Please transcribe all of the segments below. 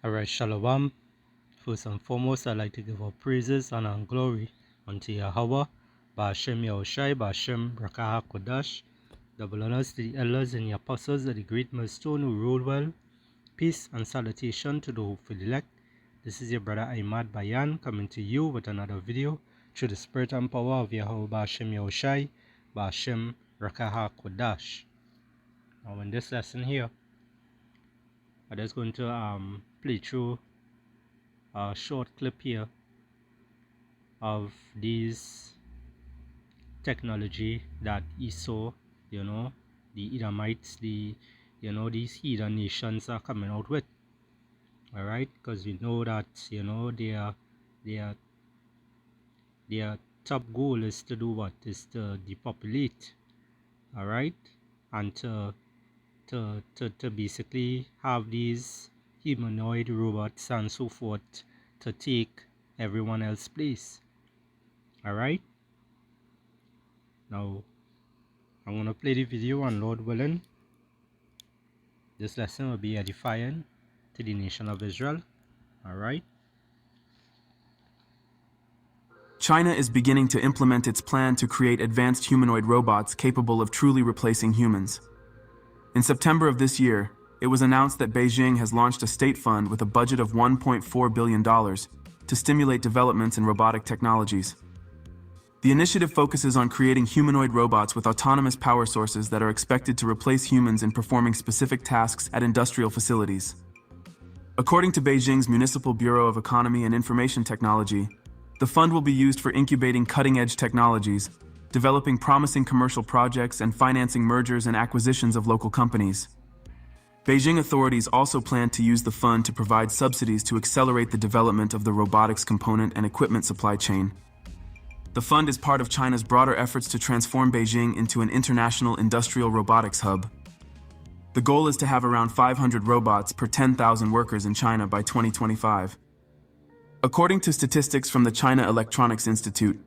Alright, Shalom. First and foremost, I'd like to give all praises honor and glory unto Yahweh, Ba'ashem Yahushai, Ba'ashem Rakah HaKodash. Double honors to the elders and the apostles of the great millstone who rule well. Peace and salutation to the hopeful elect. This is your brother Ahmad Bayan coming to you with another video through the spirit and power of Yahweh Ba'ashem Yahushai, Ba'ashem Rakah HaKodash. Now in this lesson here, I'm just going to play through a short clip here of these technology that Esau, the Edomites, these heathen nations are coming out with. All right, because we know that their top goal is to do what? Is to depopulate. All right, and to basically have these humanoid robots and so forth to take everyone else's place. All right. Now, I'm going to play the video, and Lord willing, this lesson will be edifying to the nation of Israel. Alright? China is beginning to implement its plan to create advanced humanoid robots capable of truly replacing humans. In September of this year, it was announced that Beijing has launched a state fund with a budget of $1.4 billion to stimulate developments in robotic technologies. The initiative focuses on creating humanoid robots with autonomous power sources that are expected to replace humans in performing specific tasks at industrial facilities. According to Beijing's Municipal Bureau of Economy and Information Technology, the fund will be used for incubating cutting-edge technologies, developing promising commercial projects, and financing mergers and acquisitions of local companies. Beijing authorities also plan to use the fund to provide subsidies to accelerate the development of the robotics component and equipment supply chain. The fund is part of China's broader efforts to transform Beijing into an international industrial robotics hub. The goal is to have around 500 robots per 10,000 workers in China by 2025. According to statistics from the China Electronics Institute,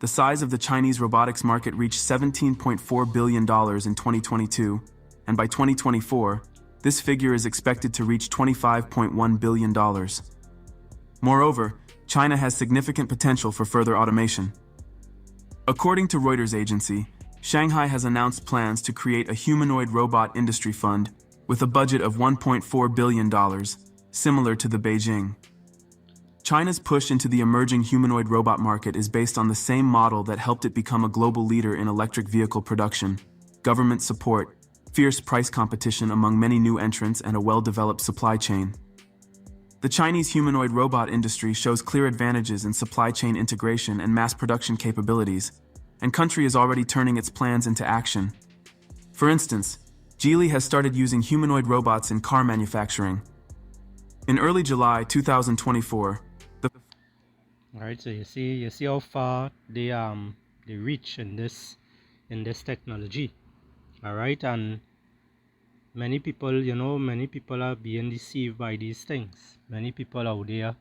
the size of the Chinese robotics market reached $17.4 billion in 2022, and by 2024, this figure is expected to reach $25.1 billion. Moreover, China has significant potential for further automation. According to Reuters agency, Shanghai has announced plans to create a humanoid robot industry fund with a budget of $1.4 billion, similar to the Beijing. China's push into the emerging humanoid robot market is based on the same model that helped it become a global leader in electric vehicle production: government support, fierce price competition among many new entrants, and a well-developed supply chain. The Chinese humanoid robot industry shows clear advantages in supply chain integration and mass production capabilities, and country is already turning its plans into action. For instance, Geely has started using humanoid robots in car manufacturing. In early July 2024, Alright, so you see how far they reach in this technology. Alright, and many people are being deceived by these things. Many people out there,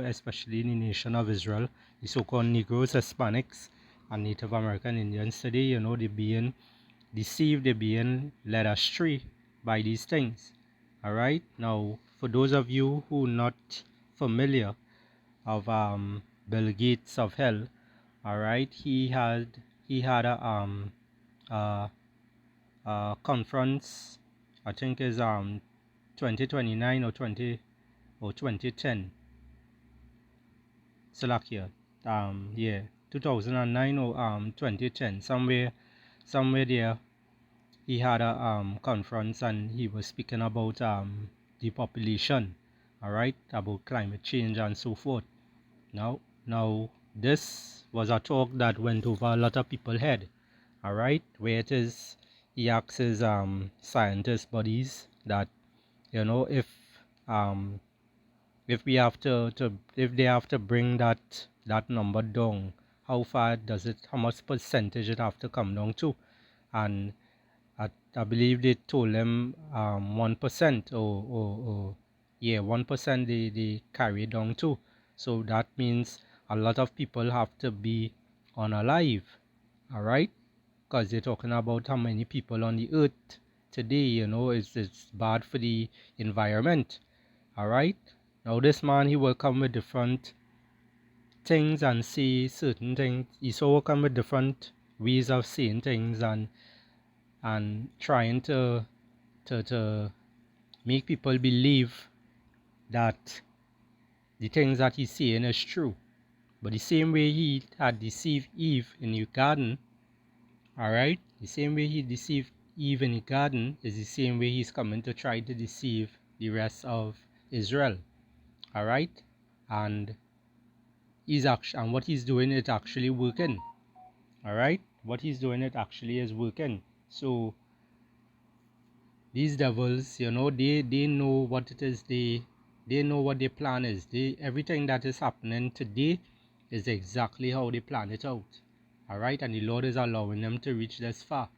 especially in the nation of Israel, the so-called Negroes, Hispanics, and Native American Indians today, they're being deceived, they're being led astray by these things. Alright, now for those of you who are not familiar of Bill Gates of hell, alright, he had a conference, I think is 2029 or 2010. Salakia. 2009 or 2010. Somewhere there he had a conference, and he was speaking about depopulation, alright, about climate change and so forth. Now this was a talk that went over a lot of people's head, alright, where it is he asks his scientist buddies that if they have to bring that number down, how much percentage it have to come down to, and I believe they told them 1%, or 1% they carry down to. So that means a lot of people have to be unalive, alright, because they're talking about how many people on the earth today. It's bad for the environment, alright. Now this man, he will come with different things and say certain things. Esau will come with different ways of saying things and trying to make people believe that the things that he's saying is true. But the same way he had deceived Eve in the garden, alright, the same way he deceived Eve in the garden is the same way he's coming to try to deceive the rest of Israel, alright, and and what he's doing is actually working, alright, what he's doing it actually is working. So these devils, you know, they know what it is, they know what their plan is. Everything that is happening today is exactly how they plan it out, alright, and the Lord is allowing them to reach this far,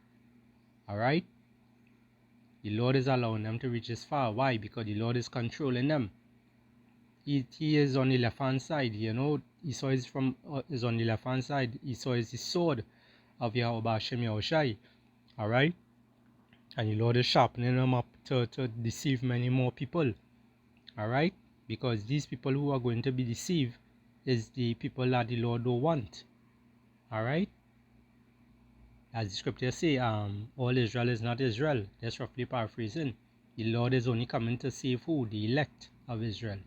alright. The Lord is allowing them to reach this far. Why? Because the Lord is controlling them. He is on the left hand side, you know. Esau is on the left hand side. Esau is the sword of Yahweh Hashem Yahushai, alright, and the Lord is sharpening them up to deceive many more people, alright, because these people who are going to be deceived is the people that the Lord don't want, alright. As the scriptures say, all Israel is not Israel. That's roughly paraphrasing. The Lord is only coming to save who? The elect of Israel,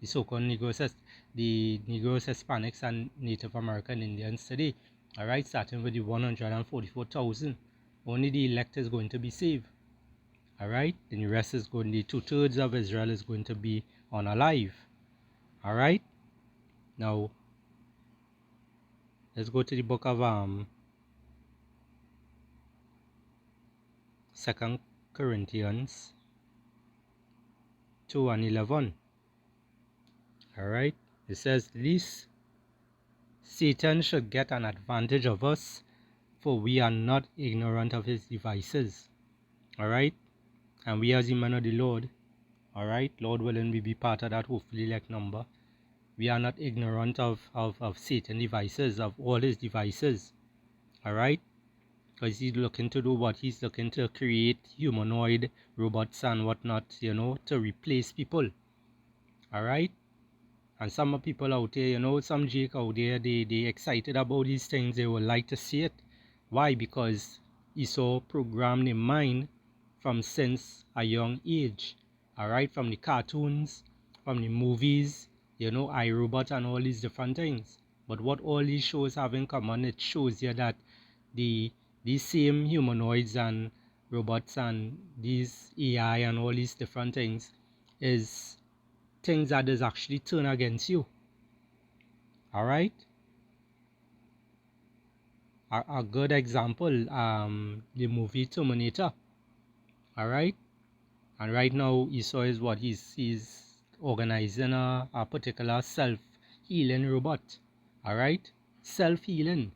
the so-called Negroes, the Negroes, Hispanics, and Native American Indians today, alright, starting with the 144,000. Only the elect is going to be saved, alright, and the rest is going, the 2/3 of Israel is going to be unalive, alright. Now let's go to the book of 2 Corinthians 2:11. Alright, it says, "Least Satan should get an advantage of us, for we are not ignorant of his devices." Alright, and we as the men of the Lord, alright, Lord willing, we be part of that hopefully elect number. We are not ignorant of Satan's devices, of all his devices, alright, because he's looking to do what? He's looking to create humanoid robots and whatnot, you know, to replace people, alright. And some people out there, you know, some Jake out there, they excited about these things. They would like to see it. Why? Because Esau programmed their mind from since a young age, alright, from the cartoons, from the movies, you know, iRobot and all these different things. But what all these shows have in common, it shows you that these same humanoids and robots and these AI and all these different things is things that is actually turn against you, alright. A good example, the movie Terminator, alright, and right now Esau is what he's organizing a particular self-healing robot, alright, self-healing.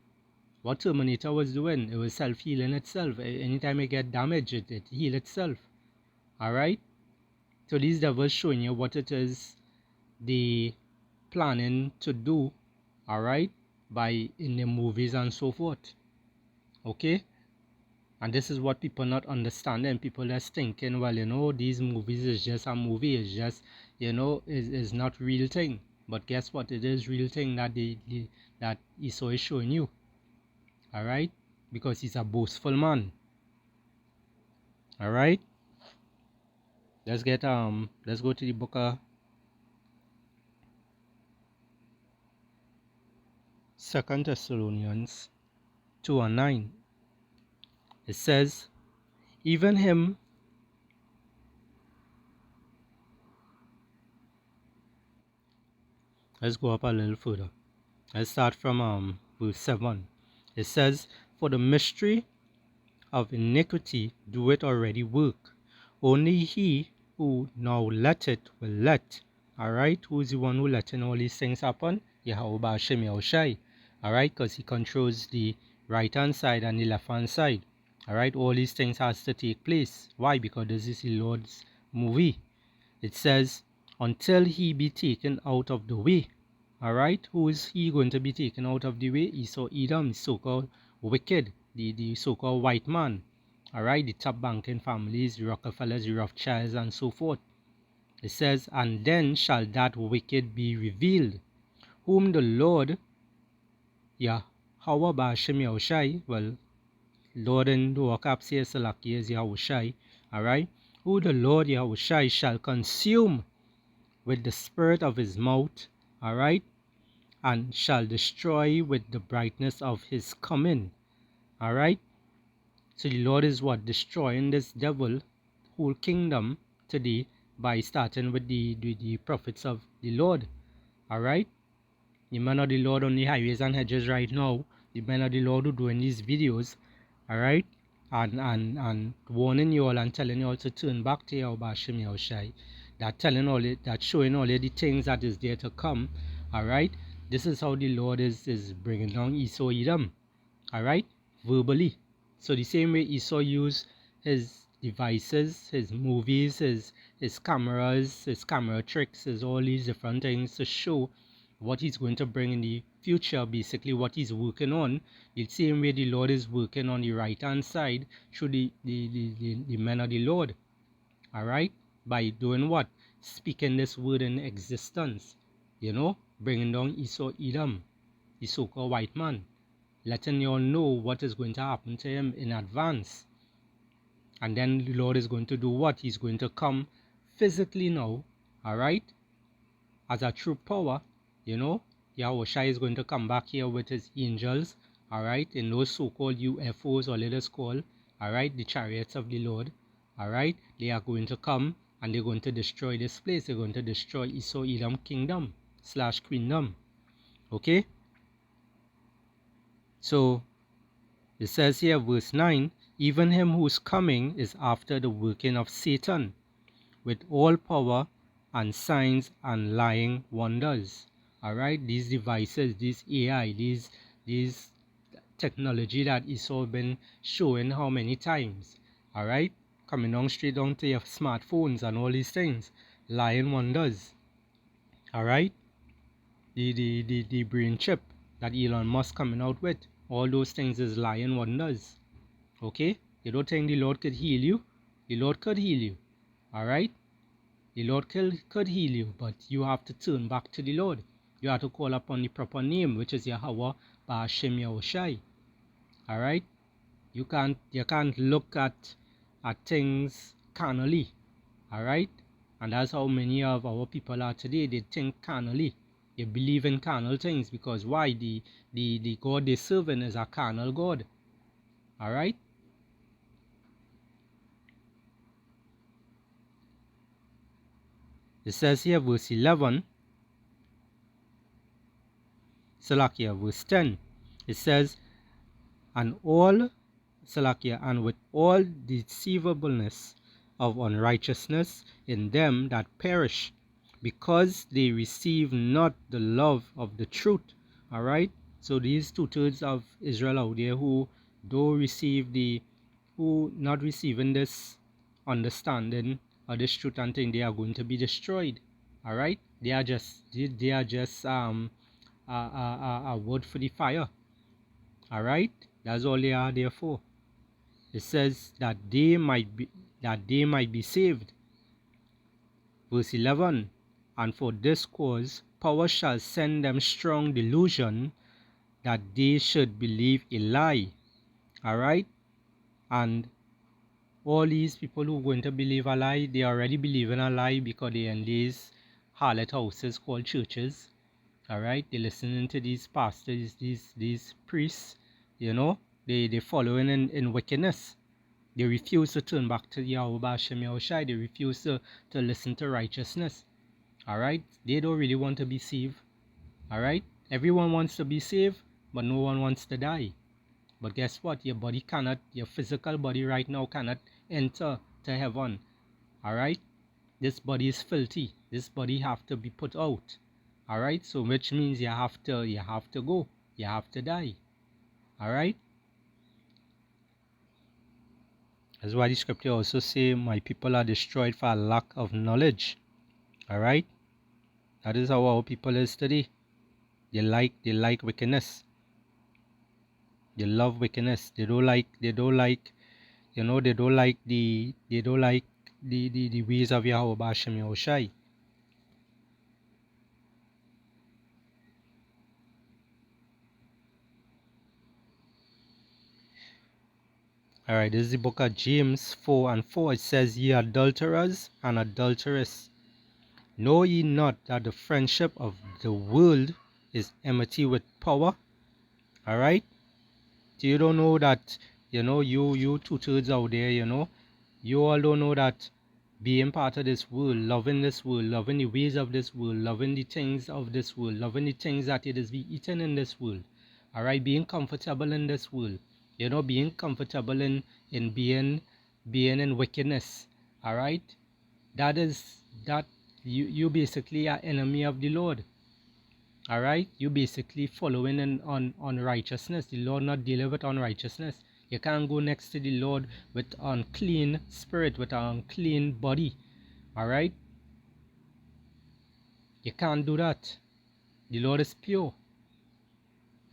What Terminator was doing, it was self-healing itself. Anytime it get damaged, it heal itself, alright. So these devils showing you what it is they planning to do, alright, by in the movies and so forth, okay. And this is what people not understanding. People just thinking, well, you know, these movies is just a movie, it's just, you know, is not real thing. But guess what, it is real thing that that Esau is showing you, alright, because he's a boastful man, alright. Let's go to the book of 2 Thessalonians 2:9. It says, "Even him let's go up a little further. Let's start from verse 7. It says, "For the mystery of iniquity doeth already work. Only he who now let it will let." Alright, who's the one who letting all these things happen? Yahweh Hashem Yahushai. Alright, because he controls the right hand side and the left hand side. Alright, all these things has to take place. Why? Because this is the Lord's movie. It says, "Until he be taken out of the way." Alright, who is he going to be taken out of the way? Esau Edom, the so-called wicked, the so-called white man. Alright, the top banking families, the Rockefellers, the Rothschilds, and so forth. It says, and then shall that wicked be revealed, whom the Lord, Yahweh Ba'ashem Yahushai, well, Lord in the Wakap says Salaki is Yahushai, alright, who the Lord Yahushai shall consume with the spirit of his mouth, alright, and shall destroy with the brightness of his coming, alright. So the Lord is what? Destroying this devil, whole kingdom today by starting with the prophets of the Lord, alright. The men of the Lord on the highways and hedges right now, the men of the Lord who doing these videos, alright, and warning you all and telling you all to turn back to Yahweh Hashem Yahushai, that telling all it, that showing all the things that is there to come, alright. This is how the Lord is bringing down Esau Edom, alright, verbally. So the same way Esau used his devices, his movies, his cameras, his camera tricks, his all these different things to show what he's going to bring in the future, basically what he's working on. The same way the Lord is working on the right hand side through the men of the Lord, alright, by doing what? Speaking this word in existence, bringing down Esau Edom, the so-called white man, letting you all know what is going to happen to him in advance. And then the Lord is going to do what? He's going to come physically now, alright, as a true power, Yahushua is going to come back here with his angels, alright, in those so-called UFOs, or let us call, alright, the chariots of the Lord, alright. They are going to come and they're going to destroy this place. They're going to destroy Esau Edom kingdom / queendom, okay. So it says here, verse 9, even him whose coming is after the working of Satan, with all power and signs and lying wonders. Alright, these devices, these AI, these technology that Esau been showing how many times, alright, coming down straight down to your smartphones and all these things, lying wonders, alright, the brain chip that Elon Musk coming out with, all those things is lying wonders, okay. You don't think the Lord could heal you? The Lord could heal you, alright. The Lord could heal you, but you have to turn back to the Lord. You have to call upon the proper name, which is Yahweh Ba'ashem Yahushai. Alright? You can't look at things carnally. Alright? And that's how many of our people are today. They think carnally. They believe in carnal things because why? The God they're serving is a carnal God. Alright? It says here, verse 11, Salakia, verse 10, it says, and all, Salakia, and with all deceivableness of unrighteousness in them that perish, because they receive not the love of the truth. Alright? So these 2/3 of Israel out there who not receiving this understanding of this truth and thing, they are going to be destroyed. Alright? They are just a word for the fire. Alright? That's all they are there for. It says that they might be saved. Verse 11, and for this cause power shall send them strong delusion that they should believe a lie. Alright? And all these people who are going to believe a lie, they already believe in a lie because they're in these harlot houses called churches. Alright? They're listening to these pastors, these priests, they following in wickedness. They refuse to turn back to Yahweh Hashem Yahushai. They refuse to listen to righteousness. Alright? They don't really want to be saved. Alright? Everyone wants to be saved, but no one wants to die. But guess what? Your physical body right now cannot enter to heaven. Alright? This body is filthy. This body have to be put out. Alright? So which means you have to go. You have to die. Alright? That's why the scripture also say, my people are destroyed for a lack of knowledge. Alright? That is how our people is today. They like wickedness. They love wickedness. They don't like the ways of Yahweh B'Hashem Yahushai. Alright, this is the book of James 4:4. It says, Ye adulterers and adulteress, know ye not that the friendship of the world is enmity with power? Alright? So you don't know that, you 2/3 out there, you all don't know that being part of this world, loving the ways of this world, loving the things of this world, loving the things that it is be eaten in this world. Alright, being comfortable in this world, being comfortable in being in wickedness. Alright? That you basically are enemy of the Lord. Alright, you basically following on righteousness. The Lord not dealing with unrighteousness. You can't go next to the Lord with unclean spirit, with an unclean body. Alright? You can't do that. The Lord is pure.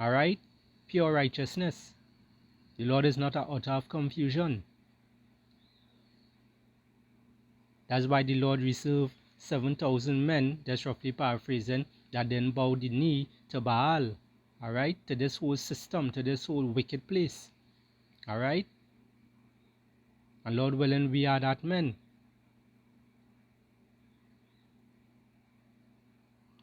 Alright? Pure righteousness. The Lord is not an author of confusion. That's why the Lord reserved 7,000 men, just roughly paraphrasing, that then bowed the knee to Baal. Alright? To this whole system, to this whole wicked place. Alright? And Lord willing, we are that men.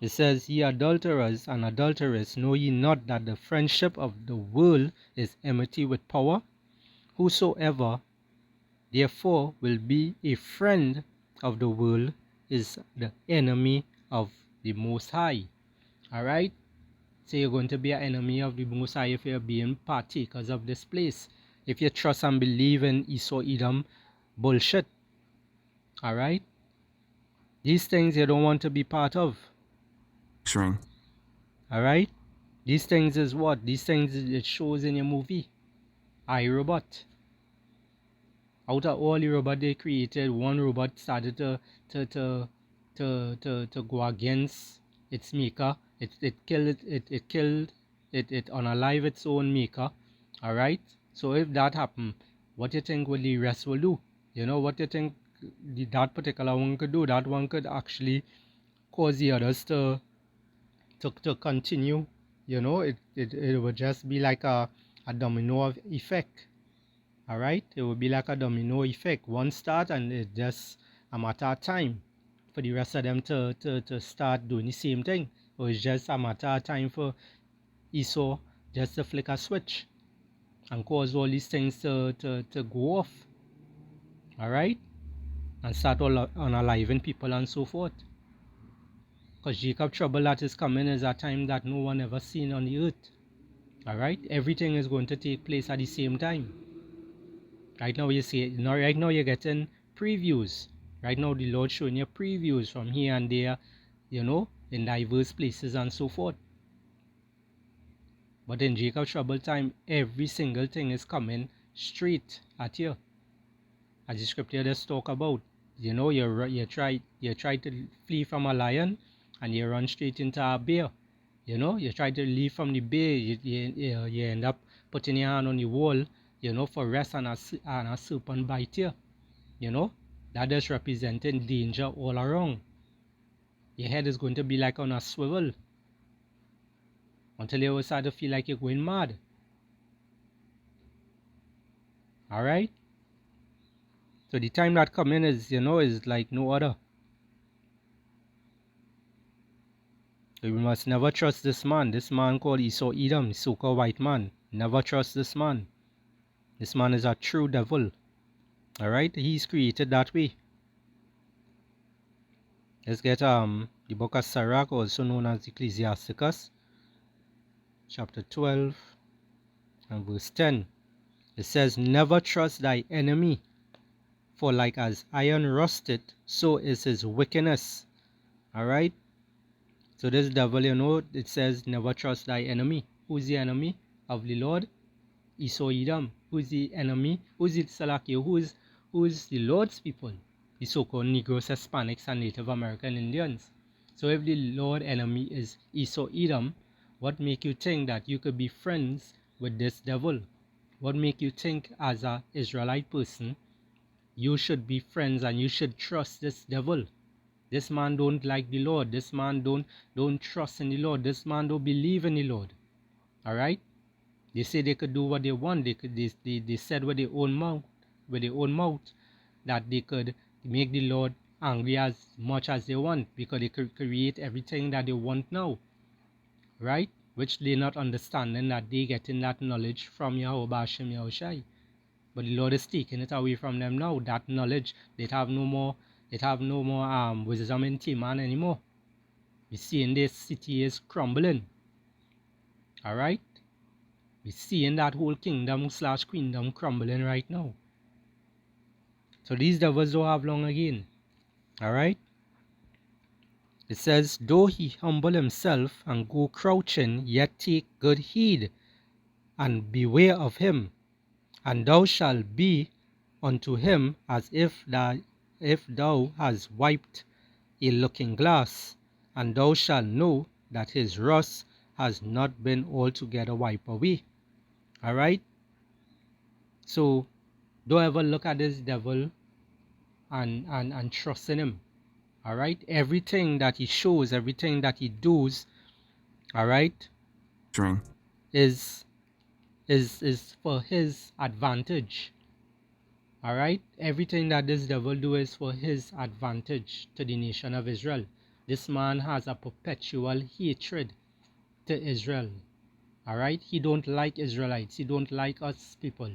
It says, Ye adulterers and adulteress, know ye not that the friendship of the world is enmity with power? Whosoever therefore will be a friend of the world is the enemy of the Most High. Alright? So you're going to be an enemy of the Most High if you're being partakers of this place. If you trust and believe in Esau Edom bullshit. Alright? These things you don't want to be part of. Alright? These things is what? These things it shows in your movie. iRobot. Out of all the robots they created, one robot started to go against its maker. It killed it unalive its own maker. Alright? So if that happened, what do you think will the rest will do? What do you think that particular one could do? That one could actually cause the others to continue. It would just be like a domino effect. Alright, it would be like a domino effect. One start and it's just a matter of time for the rest of them to start doing the same thing. Or it's just a matter of time for Esau just to flick a switch and cause all these things to go off. Alright? And start unaliving people and so forth. Because Jacob's trouble that is coming is a time that no one ever seen on the earth. Alright? Everything is going to take place at the same time. Right now you see it. Right now you're getting previews. Right now the Lord showing you previews from here and there, in diverse places and so forth. But in Jacob's trouble time, every single thing is coming straight at you. As the scripture just talk about. You try to flee from a lion and you run straight into a bear. You try to leave from the bear, you end up putting your hand on the wall, for rest and a serpent bite you. That is representing danger all around. Your head is going to be like on a swivel until you start to feel like you're going mad. Alright? So the time that coming is, is like no other. So we must never trust this man called Esau Edom, the so-called white man. Never trust this man. This man is a true devil. Alright? He's created that way. Let's get the book of Sirach, also known as Ecclesiasticus, chapter 12 and verse 10. It says, Never trust thy enemy, for like as iron rusted, so is his wickedness. Alright? So this devil, it says, never trust thy enemy. Who's the enemy of the Lord? Esau Edom. Who's the enemy? Who's the Salaki? Who's the Lord's people? The so-called Negroes, Hispanics, and Native American Indians. So if the Lord enemy is Esau Edom, what make you think that you could be friends with this devil? What make you think as an Israelite person you should be friends and you should trust this devil. This man don't like the Lord. This man don't trust in the Lord. This man don't believe in the Lord. All right. They say they could do what they want. They said with their own mouth, that they could make the Lord angry as much as they want, because they could create everything that they want now, right? Which they not understanding that they getting that knowledge from Yahweh Bashem Yahushai. But the Lord is taking it away from them now. That knowledge, they have no more wisdom in Timan anymore. We seeing this city is crumbling. Alright? We seeing that whole kingdom / queendom crumbling right now. So these devils don't have long again. Alright? It says, though he humble himself and go crouching, yet take good heed, and beware of him. And thou shalt be unto him as if thou hast wiped a looking glass, and thou shalt know that his rust has not been altogether wiped away. Alright? So don't ever look at this devil and trust in him. Alright? Everything that he shows, everything that he does, alright, is for his advantage. Alright? Everything that this devil do is for his advantage to the nation of Israel. This man has a perpetual hatred to Israel. Alright? He don't like Israelites. He don't like us people.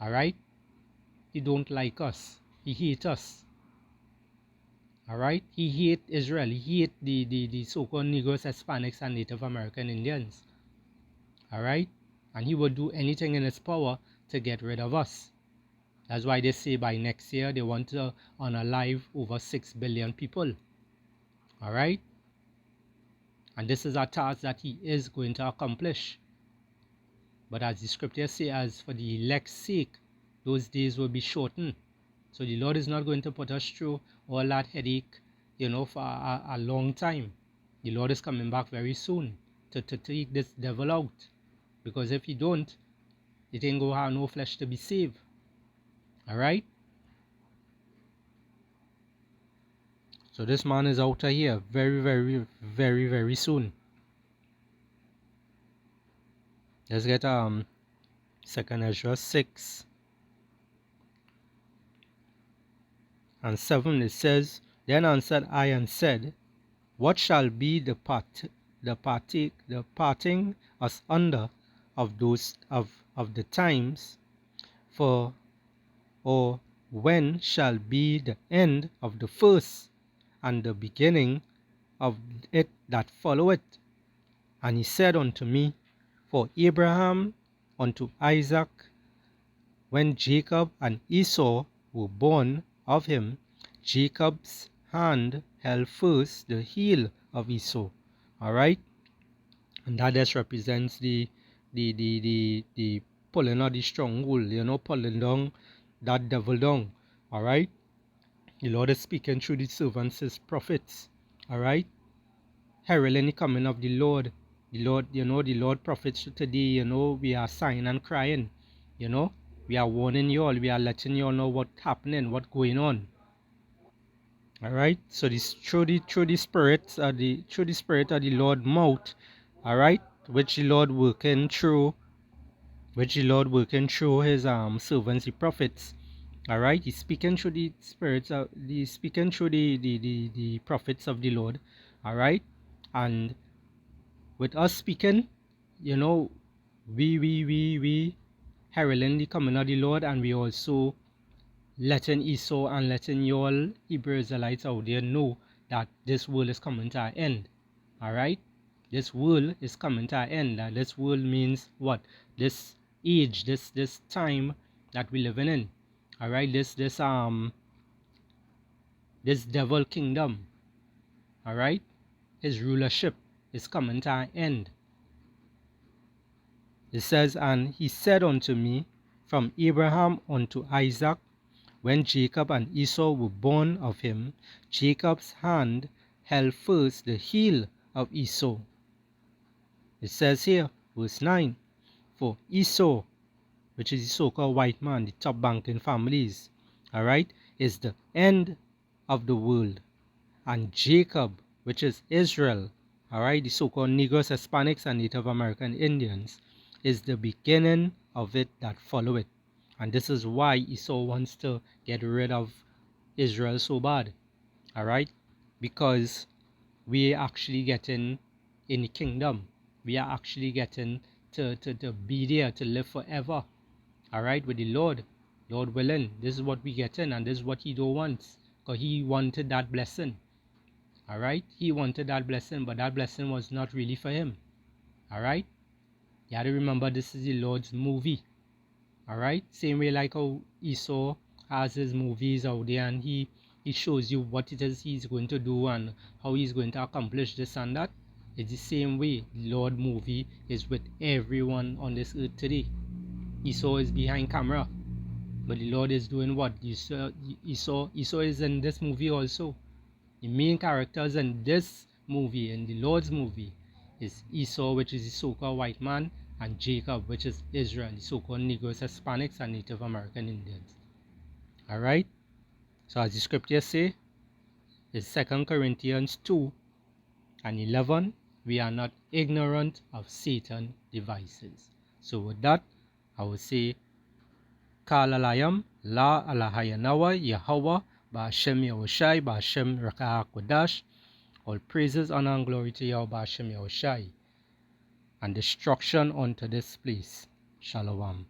Alright? He don't like us. He hate us. Alright? He hate Israel. He hate the so-called Negroes, Hispanics, and Native American Indians. Alright? And he will do anything in his power to get rid of us. That's why they say by next year they want to unalive over 6 billion people. Alright? And this is a task that he is going to accomplish. But as the scriptures say, as for the elect's sake, those days will be shortened. So the Lord is not going to put us through all that headache, for a long time. The Lord is coming back very soon to take this devil out. Because if he don't, it ain't going to have no flesh to be saved. Alright? So this man is out of here very, very, very, very soon. Let's get 2 Ezra 6 and 7. It says, then answered I and said, what shall be the parting us under of those of the times, for or when shall be the end of the first, and the beginning of it that followeth? And he said unto me, for Abraham unto Isaac, when Jacob and Esau were born of him, Jacob's hand held first the heel of Esau. Alright? And that just represents the pulling of the stronghold, pulling down that devil down. Alright? The Lord is speaking through the servants, his prophets. Alright? Heralding the coming of the Lord. The Lord prophets today, we are sighing and crying. We are warning you all, we are letting you all know what's happening, what's going on. Alright? So this through the spirit of the Lord mouth, alright, which the Lord working through his servants, the prophets. Alright, he's speaking through the spirits of the prophets of the Lord. Alright? And with us speaking, we heralding the coming of the Lord, and we also letting Esau and letting you all Hebrew Israelites out there know that this world is coming to an end. Alright? This world is coming to an end. And this world means what? This age, this time that we're living in. Alright, this devil kingdom. Alright? His rulership is coming to an end. It says, and he said unto me, from Abraham unto Isaac, when Jacob and Esau were born of him, Jacob's hand held first the heel of Esau. It says here, verse 9, for Esau, which is the so-called white man, the top banking families, alright, is the end of the world. And Jacob, which is Israel, alright, the so-called Negroes, Hispanics, and Native American Indians, is the beginning of it that follow it. And this is why Esau wants to get rid of Israel so bad, alright, because we are actually getting in the kingdom. We are actually getting to be there, to live forever, alright, with the Lord. Lord willing, this is what we get in, and this is what he don't want, because he wanted that blessing. Alright, he wanted that blessing, but that blessing was not really for him. Alright, you have to remember this is the Lord's movie. Alright, same way like how Esau has his movies out there, and he shows you what it is he's going to do and how he's going to accomplish this and that. It's the same way the Lord movie is with everyone on this earth today. Esau is behind camera, but the Lord is doing what? Esau is in this movie also. The main characters in this movie, in the Lord's movie, is Esau, which is the so-called white man, and Jacob, which is Israel, the so-called Negroes, Hispanics, and Native American Indians. Alright? So as the scriptures say, is 2 Corinthians 2 and 11, we are not ignorant of Satan's devices. So with that, I will say, Kalalayam, La Alahayanawa, Yahweh, Ba'ashem Yahushai, Ba'ashem Rakah Kodash. All praises, honor, and glory to Yahweh Ba'ashem Yahushai, and destruction unto this place. Shalom.